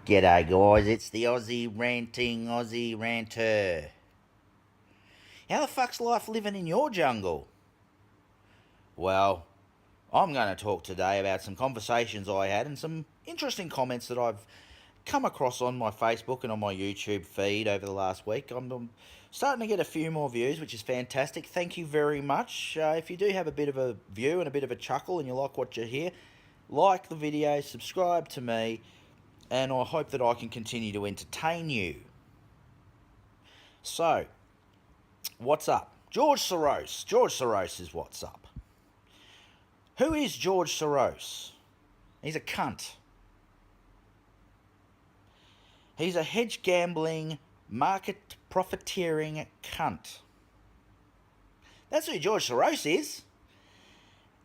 G'day, guys. It's the Aussie ranting Aussie ranter. How the fuck's life living in your jungle? Well, I'm going to talk today about some conversations I had and some interesting comments that I've come across on my Facebook and on my YouTube feed over the last week. I'm starting to get a few more views, which is fantastic. Thank you very much. If you do have a bit of a view and a bit of a chuckle and you like what you hear, like the video, subscribe to me, and I hope that I can continue to entertain you. So, what's up? George Soros. George Soros is what's up. Who is George Soros? He's a cunt. He's a hedge gambling, market profiteering cunt. That's who George Soros is.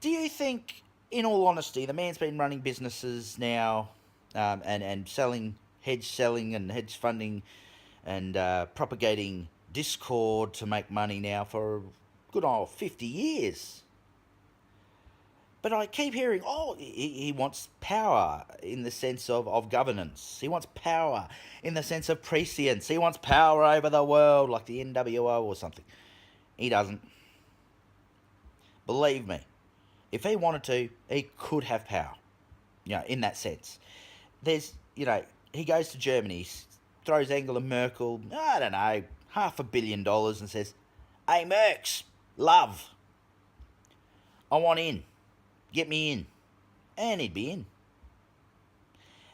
Do you think, in all honesty, the man's been running businesses now and selling and hedge funding and propagating discord to make money now for a good old 50 years? But I keep hearing, he wants power in the sense of governance. He wants power in the sense of prescience. He wants power over the world like the NWO or something. He doesn't. Believe me, if he wanted to, he could have power, in that sense. He goes to Germany, throws Angela Merkel, I don't know, $500 million and says, "Hey, Mercs, love, I want in. Get me in." And he'd be in.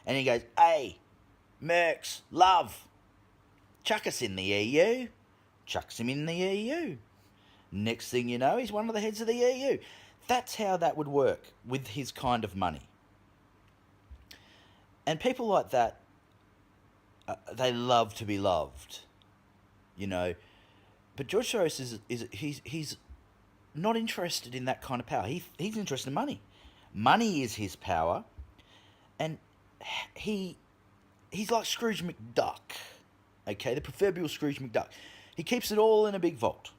And he goes, "Hey, Mercs, love, chuck us in the EU." Chucks him in the EU. Next thing you know, he's one of the heads of the EU. That's how that would work with his kind of money. And people like that, they love to be loved, But George Soros he's not interested in that kind of power. He's interested in money. Money is his power, and he's like Scrooge McDuck, okay, the proverbial Scrooge McDuck. He keeps it all in a big vault.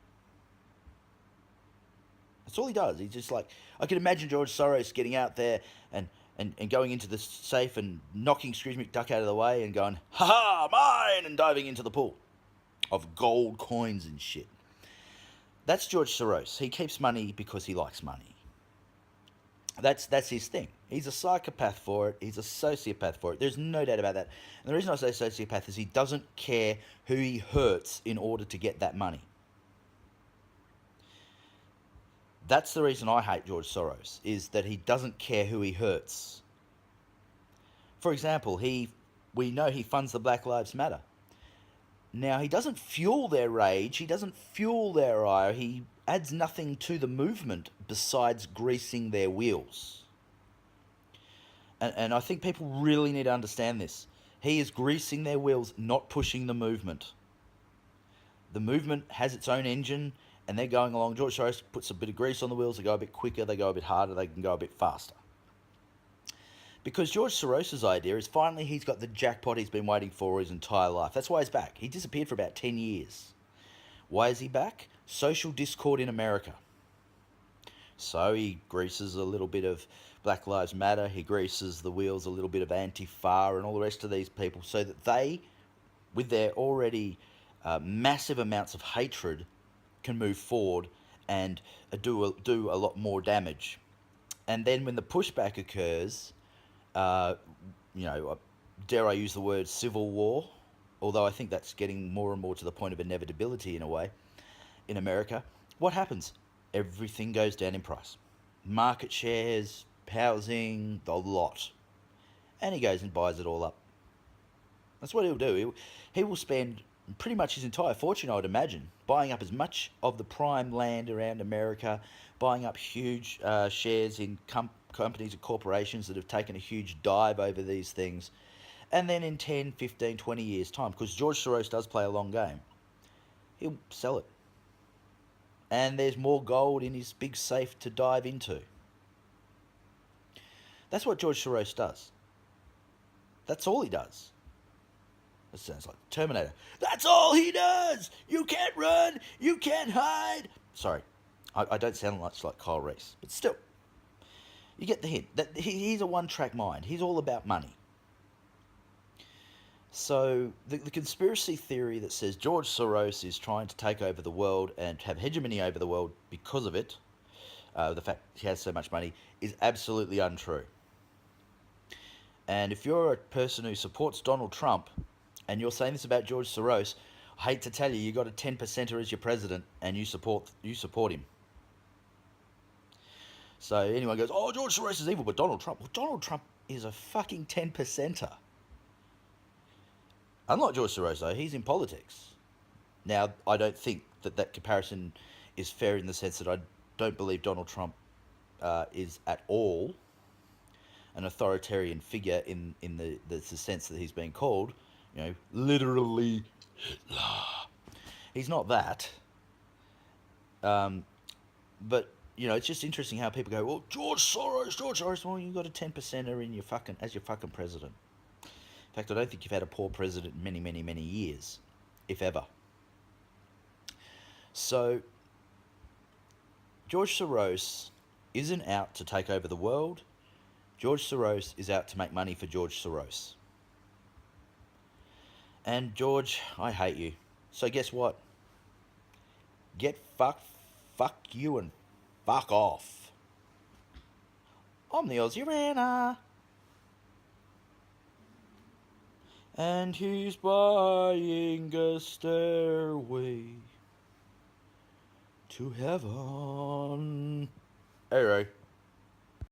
That's all he does. He's just like, I can imagine George Soros getting out there and going into the safe and knocking Scrooge McDuck out of the way and going, "Ha ha, mine," and diving into the pool of gold coins and shit. That's George Soros. He keeps money because he likes money. That's his thing. He's a psychopath for it. He's a sociopath for it. There's no doubt about that. And the reason I say sociopath is he doesn't care who he hurts in order to get that money. That's the reason I hate George Soros, is that he doesn't care who he hurts. For example, we know he funds the Black Lives Matter. Now, he doesn't fuel their rage, he doesn't fuel their ire, he adds nothing to the movement besides greasing their wheels. And I think people really need to understand this. He is greasing their wheels, not pushing the movement. The movement has its own engine, and they're going along. George Soros puts a bit of grease on the wheels, they go a bit quicker, they go a bit harder, they can go a bit faster. Because George Soros' idea is finally he's got the jackpot he's been waiting for his entire life. That's why he's back. He disappeared for about 10 years. Why is he back? Social discord in America. So he greases a little bit of Black Lives Matter, he greases the wheels a little bit of Antifa and all the rest of these people so that they, with their already massive amounts of hatred, can move forward and do a lot more damage. And then when the pushback occurs, dare I use the word civil war, although I think that's getting more and more to the point of inevitability in a way, in America, what happens? Everything goes down in price. Market shares, housing, the lot. And he goes and buys it all up. That's what he'll do. He will spend pretty much his entire fortune, I would imagine, buying up as much of the prime land around America, buying up huge shares in companies and corporations that have taken a huge dive over these things. And then in 10, 15, 20 years' time, because George Soros does play a long game, he'll sell it. And there's more gold in his big safe to dive into. That's what George Soros does. That's all he does. That sounds like Terminator. That's all he does! You can't run! You can't hide! Sorry, I don't sound much like Kyle Reese, but still. You get the hint. That he's a one-track mind. He's all about money. So the conspiracy theory that says George Soros is trying to take over the world and have hegemony over the world because of it, the fact he has so much money, is absolutely untrue. And if you're a person who supports Donald Trump and you're saying this about George Soros, I hate to tell you, you got a 10%er as your president and you support him. So anyone goes, oh, George Soros is evil, but Donald Trump, well, Donald Trump is a fucking 10%er. Unlike George Soros, though, he's in politics. Now, I don't think that comparison is fair in the sense that I don't believe Donald Trump is at all an authoritarian figure in the sense that he's being called, literally Hitler. He's not that. But it's just interesting how people go, well, George Soros. Well, you got a 10%er in your as your fucking president. In fact, I don't think you've had a poor president in many, many, many years, if ever. So, George Soros isn't out to take over the world. George Soros is out to make money for George Soros. And George, I hate you. So guess what? Get fucked, fuck you, and fuck off. I'm the Aussie Ranner. And he's buying a stairway to heaven. Anyway.